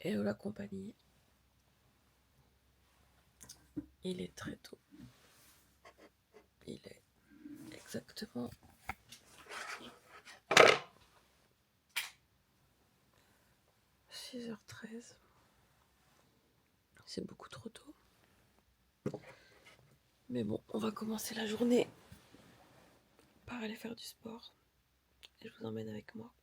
Hello la compagnie. Il est très tôt. Il est exactement 6h13. C'est beaucoup trop tôt. Mais bon, on va commencer la journée par aller faire du sport. Et je vous emmène avec moi.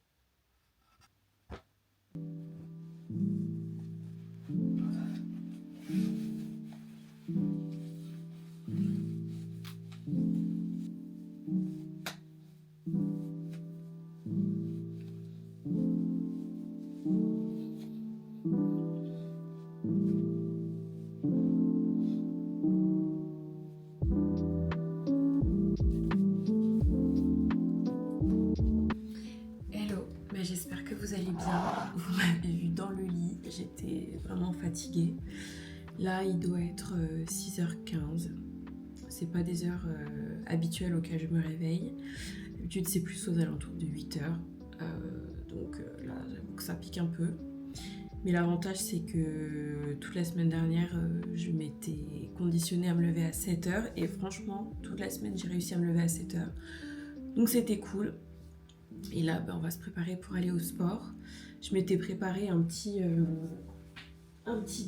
Hello, mais j'espère que vous allez bien. Vous m'avez vu dans le lit, j'étais vraiment fatiguée. Là, il doit être 6h15. C'est pas des heures habituelles auxquelles je me réveille. D'habitude, c'est plus aux alentours de 8h. Donc là, j'avoue que ça pique un peu. Mais l'avantage, c'est que toute la semaine dernière, je m'étais conditionnée à me lever à 7h. Et franchement, toute la semaine, j'ai réussi à me lever à 7h. Donc c'était cool. Et là, on va se préparer pour aller au sport. Je m'étais préparé un petit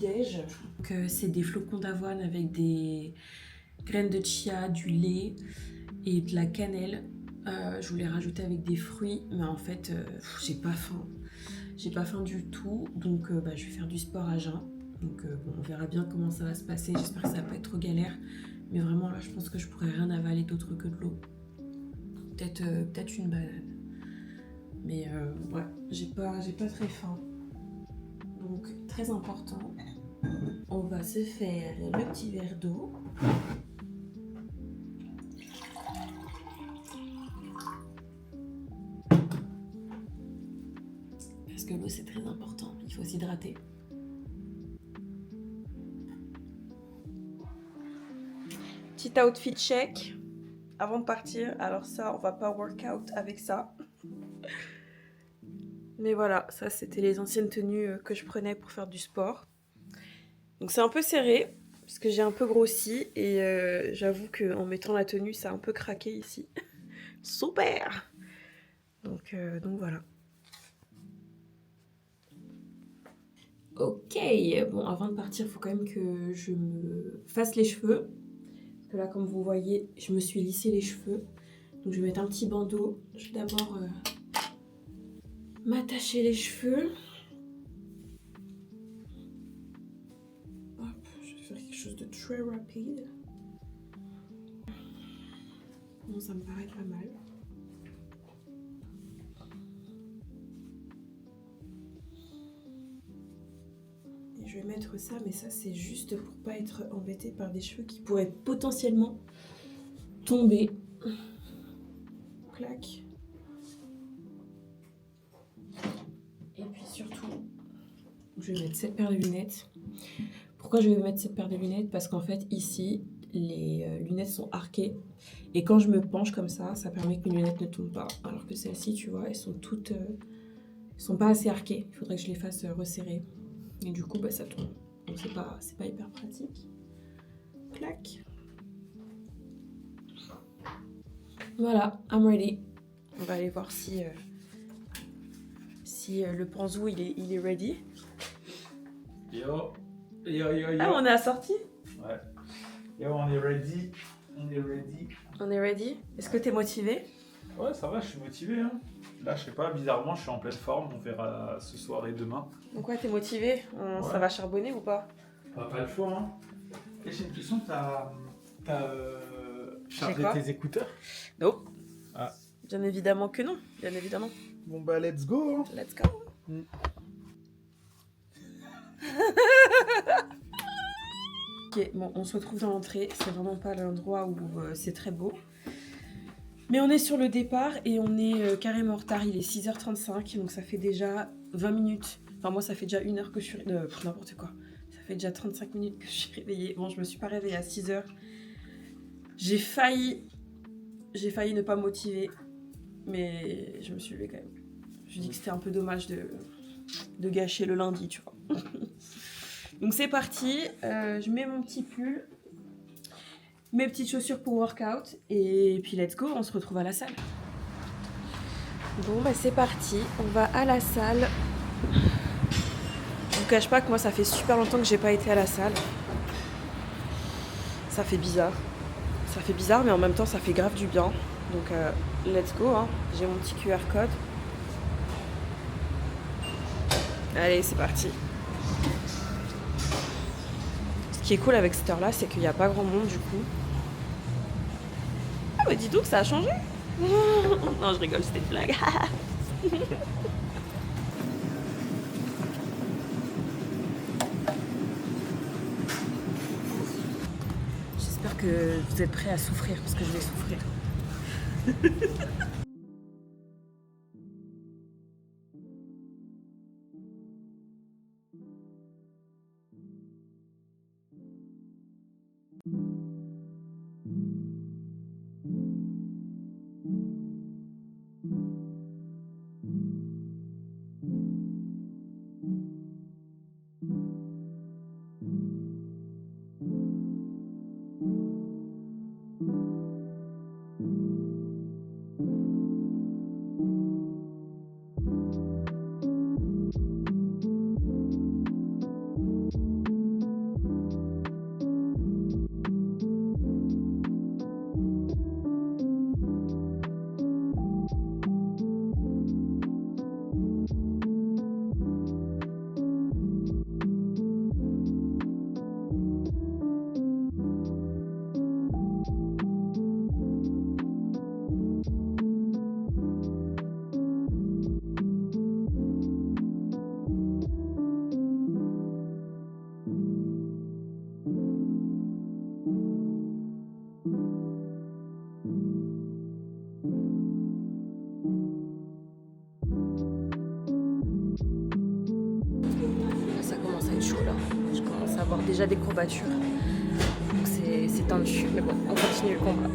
déj. Donc, c'est des flocons d'avoine avec des graines de chia, du lait et de la cannelle. Je voulais rajouter avec des fruits, mais en fait, j'ai pas faim. J'ai pas faim du tout, donc je vais faire du sport à jeun. Donc on verra bien comment ça va se passer. J'espère que ça va pas être trop galère. Mais vraiment là, je pense que je pourrais rien avaler d'autre que de l'eau. Peut-être une banane. Mais ouais, j'ai pas très faim. Donc très important, on va se faire le petit verre d'eau. Parce que l'eau c'est très important, il faut s'hydrater. Petit outfit check avant de partir. Alors ça, on va pas workout avec ça. Mais voilà, ça c'était les anciennes tenues que je prenais pour faire du sport. Donc c'est un peu serré, parce que j'ai un peu grossi. Et j'avoue qu'en mettant la tenue, ça a un peu craqué ici. Super! Donc voilà. Ok, bon avant de partir, il faut quand même que je me fasse les cheveux. Parce que là, comme vous voyez, je me suis lissé les cheveux. Donc je vais mettre un petit bandeau. Je vais d'abord m'attacher les cheveux. Hop, je vais faire quelque chose de très rapide. Bon, ça me paraît pas mal. Et je vais mettre ça, mais ça c'est juste pour pas être embêtée par des cheveux qui pourraient potentiellement tomber. Clac. Et puis surtout, je vais mettre cette paire de lunettes. Pourquoi je vais mettre cette paire de lunettes? Parce qu'en fait, ici, les lunettes sont arquées. Et quand je me penche comme ça, ça permet que mes lunettes ne tombent pas. Alors que celles-ci, tu vois, elles sont toutes... elles sont pas assez arquées. Il faudrait que je les fasse resserrer. Et du coup, ça tombe. Donc c'est pas hyper pratique. Clac. Voilà, I'm ready. On va aller voir si le panzou il est ready. Yo, yo, yo, yo. Ah, on est assorti? Ouais. Yo, on est ready. On est ready. On est ready? Est-ce que t'es motivé? Ouais, ça va, je suis motivé. Hein. Là, je sais pas, bizarrement, je suis en pleine forme. On verra ce soir et demain. Donc ouais, t'es motivé? Ouais. Ça va charbonner ou pas? Pas le choix, hein. Et j'ai une question, t'as chargé quoi tes écouteurs? Non. Ah. Bien évidemment que non, bien évidemment. Bon bah, let's go. Hein. Let's go. Ok, bon, on se retrouve dans l'entrée. C'est vraiment pas l'endroit où c'est très beau. Mais on est sur le départ et on est carrément en retard. Il est 6h35, donc ça fait déjà 20 minutes. Enfin, moi, ça fait déjà 1 heure que je suis... n'importe quoi. Ça fait déjà 35 minutes que je suis réveillée. Bon, je me suis pas réveillée à 6h. J'ai failli ne pas me motiver. Mais je me suis levée quand même. Je me dis que c'était un peu dommage de de gâcher le lundi, tu vois. Donc c'est parti, je mets mon petit pull, mes petites chaussures pour workout et puis let's go, on se retrouve à la salle. Bon bah c'est parti, on va à la salle. Je vous cache pas que moi ça fait super longtemps que j'ai pas été à la salle. Ça fait bizarre. Ça fait bizarre mais en même temps ça fait grave du bien. Donc let's go, hein. J'ai mon petit QR code. Allez c'est parti. Ce qui est cool avec cette heure là c'est qu'il n'y a pas grand monde du coup. Ah bah dis donc ça a changé. Non je rigole, c'était une blague. J'espère que vous êtes prêts à souffrir parce que je vais souffrir. Je commence à avoir déjà des courbatures. Donc c'est tendu. Mais bon, on continue le combat.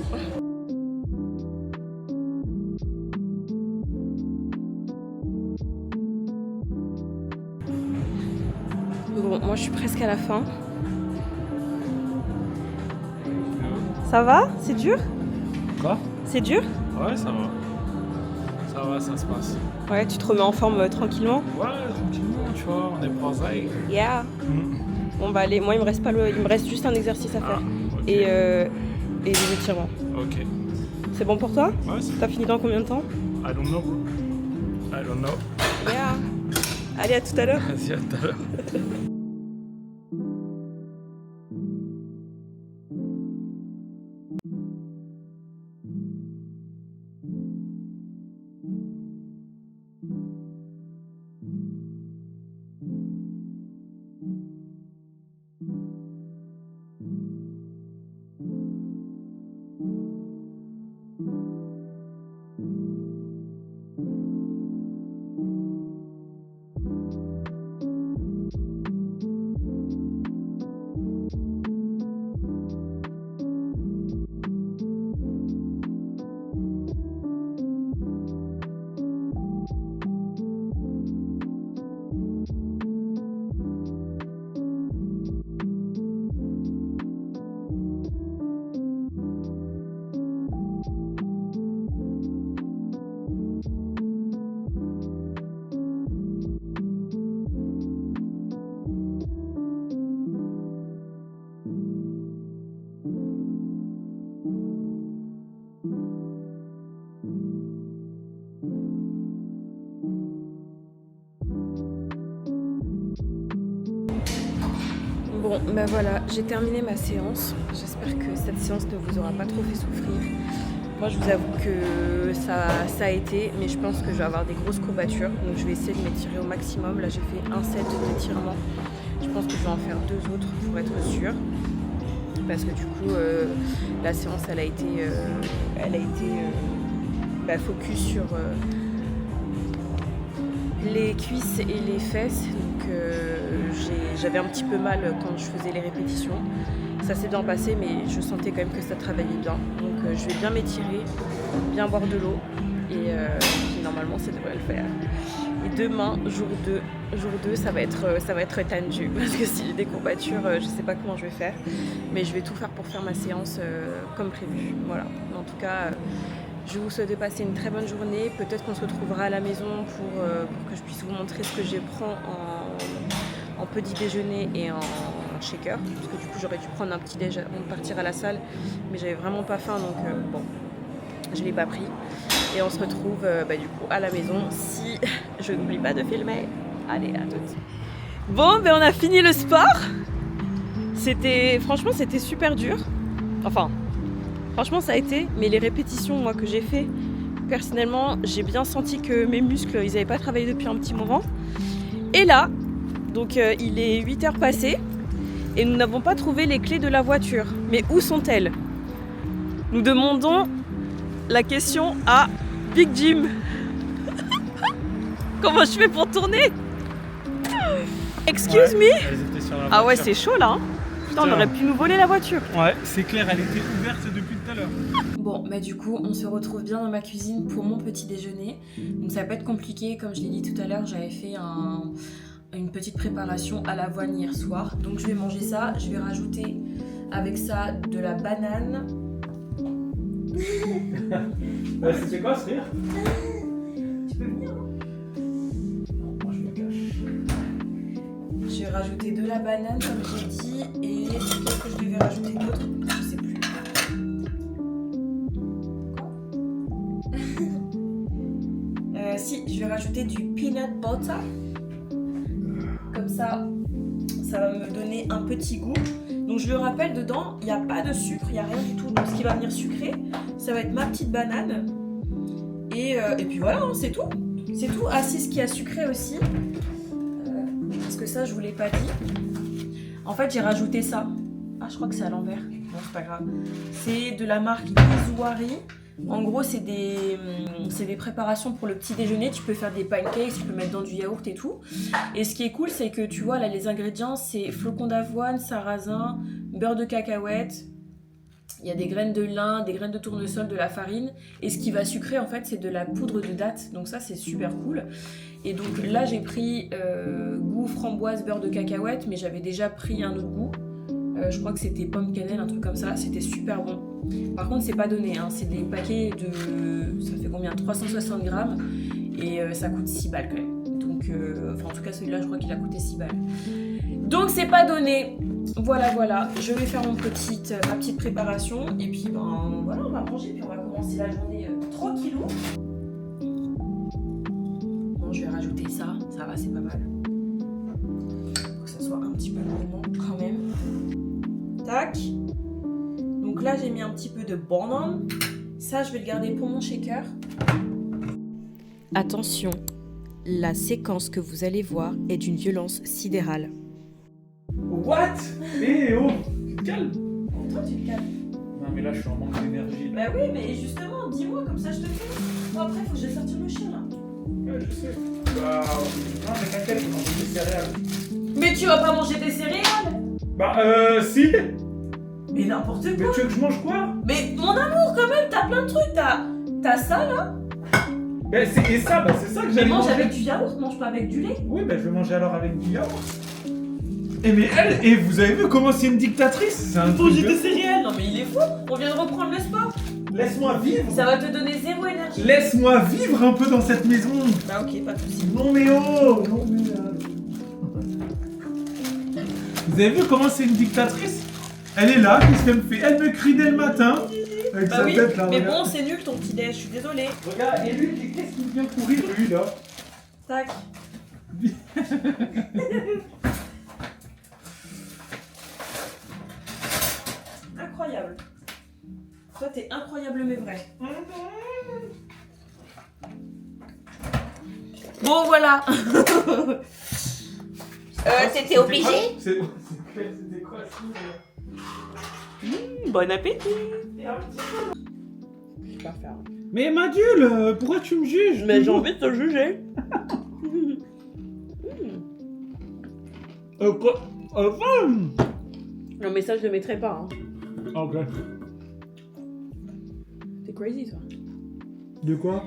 Bon, moi je suis presque à la fin. Ça va? C'est dur? Quoi? C'est dur? Ouais, ça va. Ça va, ça se passe. Ouais, tu te remets en forme tranquillement? Ouais, tranquillement, tu vois, on est prosaique. Yeah. Bon bah allez, moi il me reste juste un exercice à faire. Okay. Et des étirements. Ok. C'est bon pour toi? Ouais, c'est... T'as fini dans combien de temps? I don't know, bro. I don't know. Yeah. Allez, à tout à l'heure. Vas-y, à tout à l'heure. Bon, ben voilà, j'ai terminé ma séance. J'espère que cette séance ne vous aura pas trop fait souffrir. Moi, je vous avoue que ça a été, mais je pense que je vais avoir des grosses courbatures. Donc, je vais essayer de m'étirer au maximum. Là, j'ai fait un set d'étirement. Je pense que je vais en faire 2 autres pour être sûre. Parce que du coup, la séance, elle a été focus sur les cuisses et les fesses. Donc, j'avais un petit peu mal quand je faisais les répétitions. Ça s'est bien passé, mais je sentais quand même que ça travaillait bien. Donc je vais bien m'étirer, bien boire de l'eau et puis normalement ça devrait le faire. Et demain, jour 2, ça va être tendu. Parce que si j'ai des courbatures, je sais pas comment je vais faire. Mais je vais tout faire pour faire ma séance comme prévu. Voilà. Mais en tout cas, je vous souhaite de passer une très bonne journée. Peut-être qu'on se retrouvera à la maison pour que je puisse vous montrer ce que je prends en petit déjeuner et en shaker. Parce que du coup, j'aurais dû prendre un petit déj avant de partir à la salle. Mais j'avais vraiment pas faim, donc bon, je l'ai pas pris. Et on se retrouve du coup à la maison si je n'oublie pas de filmer. Allez, à toutes. Bon, on a fini le sport. Franchement, c'était super dur. Enfin, franchement, ça a été. Mais les répétitions, moi, que j'ai fait, personnellement, j'ai bien senti que mes muscles, ils n'avaient pas travaillé depuis un petit moment. Et là, donc il est 8h passées et nous n'avons pas trouvé les clés de la voiture. Mais où sont-elles? Nous demandons la question à Big Jim. Comment je fais pour tourner? Excuse me. Ah ouais, c'est chaud là. Putain, on aurait pu nous voler la voiture. Ouais, c'est clair, elle était ouverte depuis tout à l'heure. Bon, du coup, on se retrouve bien dans ma cuisine pour mon petit déjeuner. Donc ça va pas être compliqué, comme je l'ai dit tout à l'heure, j'avais fait une petite préparation à l'avoine hier soir. Donc je vais manger ça, je vais rajouter avec ça de la banane. C'était quoi ce rire? Tu peux venir, hein? Non, moi je me cache. Je vais rajouter de la banane comme j'ai dit et qu'est-ce que je devais rajouter d'autre? Je sais plus. Si, je vais rajouter du peanut butter. Comme ça va me donner un petit goût. Donc je le rappelle, dedans, il n'y a pas de sucre, il n'y a rien du tout. Donc ce qui va venir sucré, ça va être ma petite banane. Et puis voilà, hein, c'est tout. C'est tout. Ah si, ce qui a sucré aussi, parce que ça, je vous l'ai pas dit. En fait, j'ai rajouté ça. Ah, je crois que c'est à l'envers. Bon, c'est pas grave. C'est de la marque Izuari. En gros, c'est des préparations pour le petit déjeuner. Tu peux faire des pancakes, tu peux mettre dans du yaourt et tout. Et ce qui est cool, c'est que tu vois, là, les ingrédients, c'est flocons d'avoine, sarrasin, beurre de cacahuète. Il y a des graines de lin, des graines de tournesol, de la farine. Et ce qui va sucrer, en fait, c'est de la poudre de date. Donc ça, c'est super cool. Et donc là, j'ai pris goût framboise, beurre de cacahuète, mais j'avais déjà pris un autre goût. Je crois que c'était pomme cannelle, un truc comme ça. C'était super bon. Par contre, c'est pas donné, hein. C'est des paquets de... Ça fait combien? 360 grammes. Et ça coûte 6 balles quand même. Donc, en tout cas, celui-là, je crois qu'il a coûté 6 balles. Donc, c'est pas donné. Voilà. Je vais faire ma petite préparation. Et puis, voilà, on va manger. Puis on va commencer la journée tranquillou. Bon, je vais rajouter ça. Ça va, c'est pas mal. Faut que ça soit un petit peu gourmand quand même. Tac. Donc là, j'ai mis un petit peu de banane. Ça, je vais le garder pour mon shaker. Attention, la séquence que vous allez voir est d'une violence sidérale. What? Eh oh, tu te calmes? Toi, tu te calmes. Non mais là je suis en manque d'énergie. Bah oui, mais justement, dis-moi, comme ça je te fais. Bon, après, faut que j'aille sortir le chien là. Ouais, je sais. Bah, non mais t'inquiète, je mange des céréales. Mais tu vas pas manger des céréales? Bah si. Mais n'importe quoi. Mais tu veux que je mange quoi? Mais mon amour, quand même, t'as plein de trucs. T'as ça là. Ben c'est ça que Mais j'allais mange manger. avec du yaourt, mange pas avec du lait. Oui, ben je vais manger alors avec du yaourt. Mais elle, vous avez vu comment c'est une dictatrice? C'est un truc Manger de des fou. céréales. Non mais il est fou. On vient de reprendre le sport. Laisse-moi vivre. Ça va te donner zéro énergie. Laisse-moi vivre un peu dans cette maison. Bah ok, pas de soucis. Non mais oh. Non mais vous avez vu comment c'est une dictatrice? Elle est là, qu'est-ce qu'elle me fait? Elle me crie dès le matin. Avec Bah sa oui, tête là, mais regarde. bon, c'est nul ton petit déj, je suis désolée. Regarde, et lui, qu'est-ce qu'il vient pourrir lui là? Tac. Incroyable. Toi, t'es incroyable mais vrai. Bon, voilà. T'étais obligé? C'était quoi Bon appétit. Mais Madule, pourquoi tu me juges? Mais j'ai envie de te juger. Quoi? Non mais ça, je le mettrai pas. Hein. Ok. T'es crazy, toi. De quoi?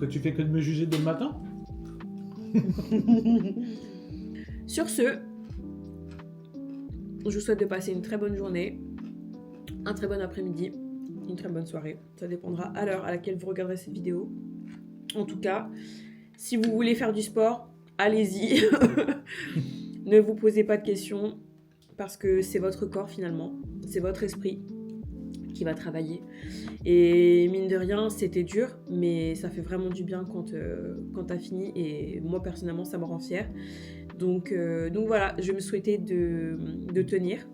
Que tu fais que de me juger dès le matin? Sur ce, je vous souhaite de passer une très bonne journée, un très bon après-midi, une très bonne soirée. Ça dépendra à l'heure à laquelle vous regarderez cette vidéo. En tout cas, si vous voulez faire du sport, allez-y. Ne vous posez pas de questions parce que c'est votre corps finalement, c'est votre esprit qui va travailler. Et mine de rien, c'était dur, mais ça fait vraiment du bien quand t'as fini. Et moi personnellement, ça me rend fière. Donc voilà, je me souhaitais de tenir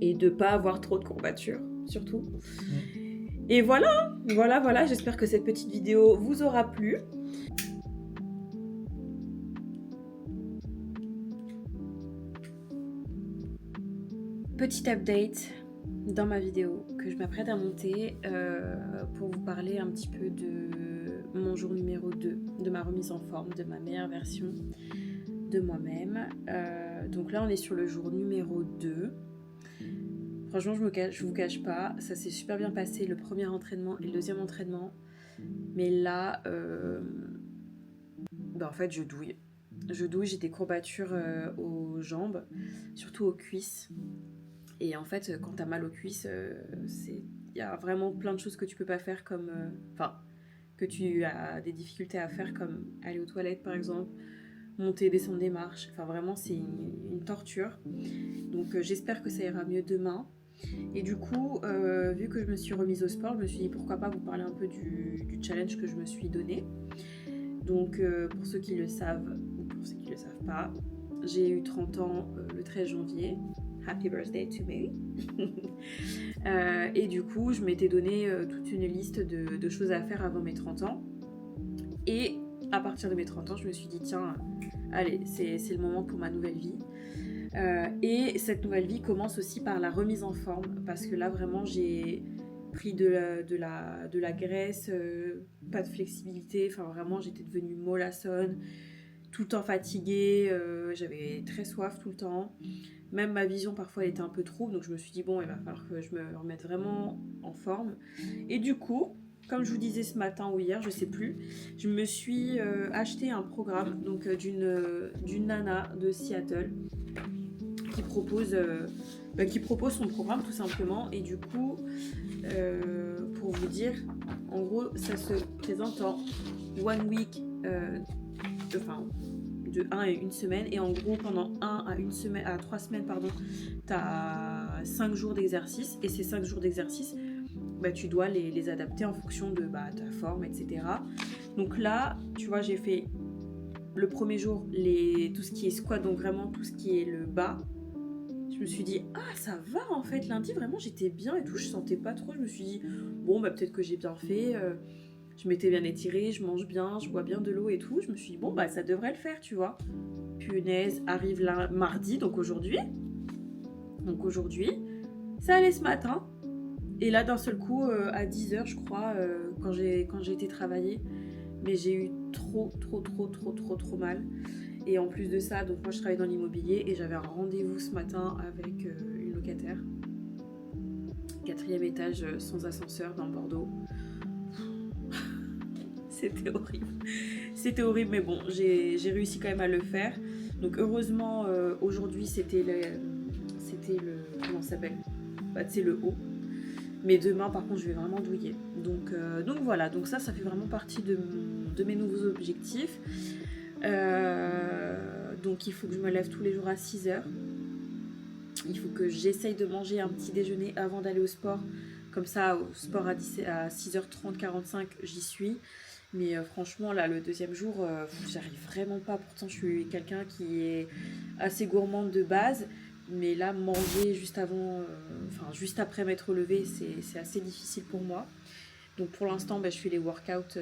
et de pas avoir trop de courbatures, surtout. Et voilà, j'espère que cette petite vidéo vous aura plu. Petit update dans ma vidéo que je m'apprête à monter pour vous parler un petit peu de mon jour numéro 2, de ma remise en forme, de ma meilleure version de moi-même. Donc là, on est sur le jour numéro 2. Franchement, je vous cache pas, ça s'est super bien passé, le premier entraînement et le deuxième entraînement. Mais là, en fait, je douille. J'ai des courbatures aux jambes, surtout aux cuisses. Et en fait, quand t'as mal aux cuisses, il y a vraiment plein de choses que tu peux pas faire comme... que tu as des difficultés à faire comme aller aux toilettes par exemple, monter et descendre des marches. Enfin vraiment, c'est une torture. Donc j'espère que ça ira mieux demain. Et du coup, vu que je me suis remise au sport, je me suis dit pourquoi pas vous parler un peu du challenge que je me suis donné. Donc pour ceux qui le savent ou pour ceux qui le savent pas, j'ai eu 30 ans le 13 janvier. Happy birthday to me. Et du coup, je m'étais donné toute une liste de choses à faire avant mes 30 ans. Et à partir de mes 30 ans, je me suis dit, tiens, allez, c'est le moment pour ma nouvelle vie. Et cette nouvelle vie commence aussi par la remise en forme. Parce que là, vraiment, j'ai pris de la graisse, pas de flexibilité. Enfin, vraiment, j'étais devenue mollassonne, tout le temps fatiguée. J'avais très soif tout le temps. Même ma vision parfois elle était un peu trouble, donc je me suis dit bon, il va falloir que je me remette vraiment en forme. Et du coup, comme je vous disais ce matin ou hier, je sais plus, je me suis acheté un programme donc d'une nana de Seattle qui propose son programme tout simplement. Et du coup, pour vous dire, en gros, ça se présente en one week, de 1 à 1 semaine, et en gros pendant 1 à 3 semaines t'as 5 jours d'exercice, et ces 5 jours d'exercice tu dois les adapter en fonction de ta forme, etc. Donc là tu vois, j'ai fait le premier jour tout ce qui est squat, donc vraiment tout ce qui est le bas. Je me suis dit ça va en fait, lundi vraiment j'étais bien et tout, je sentais pas trop, je me suis dit bon peut-être que j'ai bien fait, je m'étais bien étirée, je mange bien, je bois bien de l'eau et tout. Je me suis dit, bon, ça devrait le faire, tu vois. Punaise, arrive mardi, donc aujourd'hui. Ça allait ce matin. Et là, d'un seul coup, à 10h, je crois, quand j'ai été travailler, mais j'ai eu trop mal. Et en plus de ça, donc moi, je travaille dans l'immobilier et j'avais un rendez-vous ce matin avec une locataire. 4e étage, sans ascenseur, dans Bordeaux. C'était horrible, mais bon, j'ai réussi quand même à le faire. Donc heureusement, aujourd'hui c'était le comment ça s'appelle, c'est le haut. Mais demain par contre je vais vraiment douiller. Donc voilà, donc ça fait vraiment partie de mes nouveaux objectifs. Donc il faut que je me lève tous les jours à 6h. Il faut que j'essaye de manger un petit déjeuner avant d'aller au sport. Comme ça, au sport à 6h30, 45, j'y suis. Mais franchement, là, le deuxième jour, j'arrive vraiment pas. Pourtant, je suis quelqu'un qui est assez gourmande de base. Mais là, manger juste après m'être levée, c'est assez difficile pour moi. Donc pour l'instant, je fais les workouts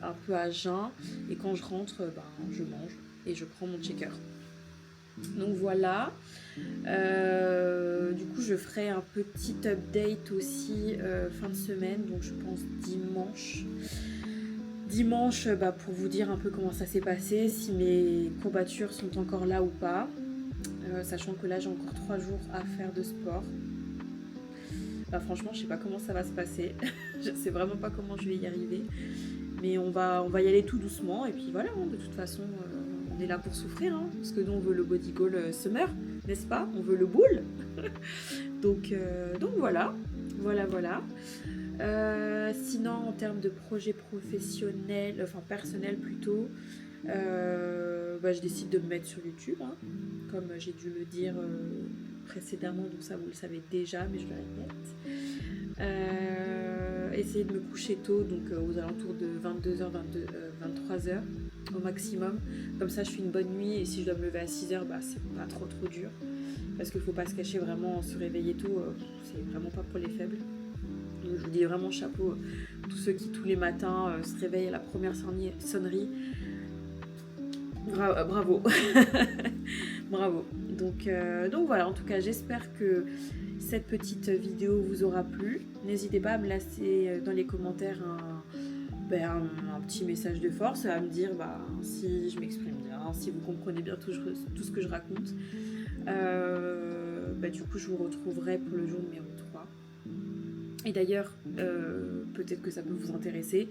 un peu à jeun. Et quand je rentre, je mange et je prends mon checker. Donc voilà. Du coup, je ferai un petit update aussi fin de semaine. Donc je pense dimanche, pour vous dire un peu comment ça s'est passé, si mes courbatures sont encore là ou pas, sachant que là j'ai encore 3 jours à faire de sport. Franchement, je sais pas comment ça va se passer. Je sais vraiment pas comment je vais y arriver, mais on va y aller tout doucement, et puis voilà, de toute façon on est là pour souffrir, hein, parce que nous on veut le body goal summer, n'est-ce pas? On veut le boule. donc voilà. Sinon en termes de projet professionnel, enfin personnel plutôt, je décide de me mettre sur YouTube, hein, comme j'ai dû le dire précédemment, donc ça vous le savez déjà, mais je le répète. Essayer de me coucher tôt, donc aux alentours de 22h, 23h au maximum. Comme ça je fais une bonne nuit, et si je dois me lever à 6h, c'est pas trop dur. Parce qu'il faut pas se cacher, vraiment, se réveiller tôt, c'est vraiment pas pour les faibles. Donc, je vous dis vraiment chapeau tous ceux qui tous les matins se réveillent à la première sonnerie. Bravo. Bravo. Donc voilà, en tout cas j'espère que cette petite vidéo vous aura plu. N'hésitez pas à me laisser dans les commentaires un petit message de force, à me dire si je m'exprime bien, si vous comprenez bien tout ce que je raconte. Du coup je vous retrouverai pour le jour numéro 3. Et d'ailleurs, peut-être que ça peut vous intéresser,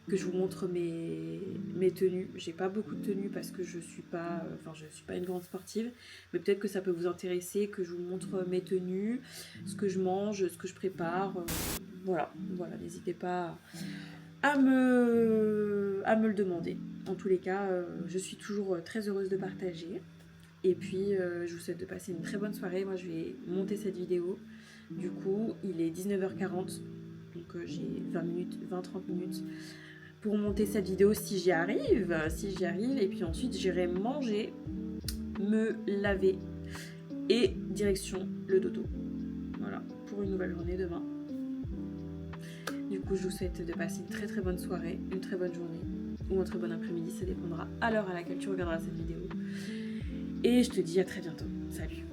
que je vous montre mes tenues. J'ai pas beaucoup de tenues parce que je suis pas une grande sportive, mais peut-être que ça peut vous intéresser, que je vous montre mes tenues, ce que je mange, ce que je prépare. Voilà, n'hésitez pas à me le demander. En tous les cas, je suis toujours très heureuse de partager. Et puis, je vous souhaite de passer une très bonne soirée. Moi, je vais monter cette vidéo. Du coup, il est 19h40, donc j'ai 20-30 minutes pour monter cette vidéo si j'y arrive. Et puis ensuite, j'irai manger, me laver et direction le dodo. Voilà, pour une nouvelle journée demain. Du coup, je vous souhaite de passer une très très bonne soirée, une très bonne journée ou un très bon après-midi, ça dépendra à l'heure à laquelle tu regarderas cette vidéo. Et je te dis à très bientôt. Salut!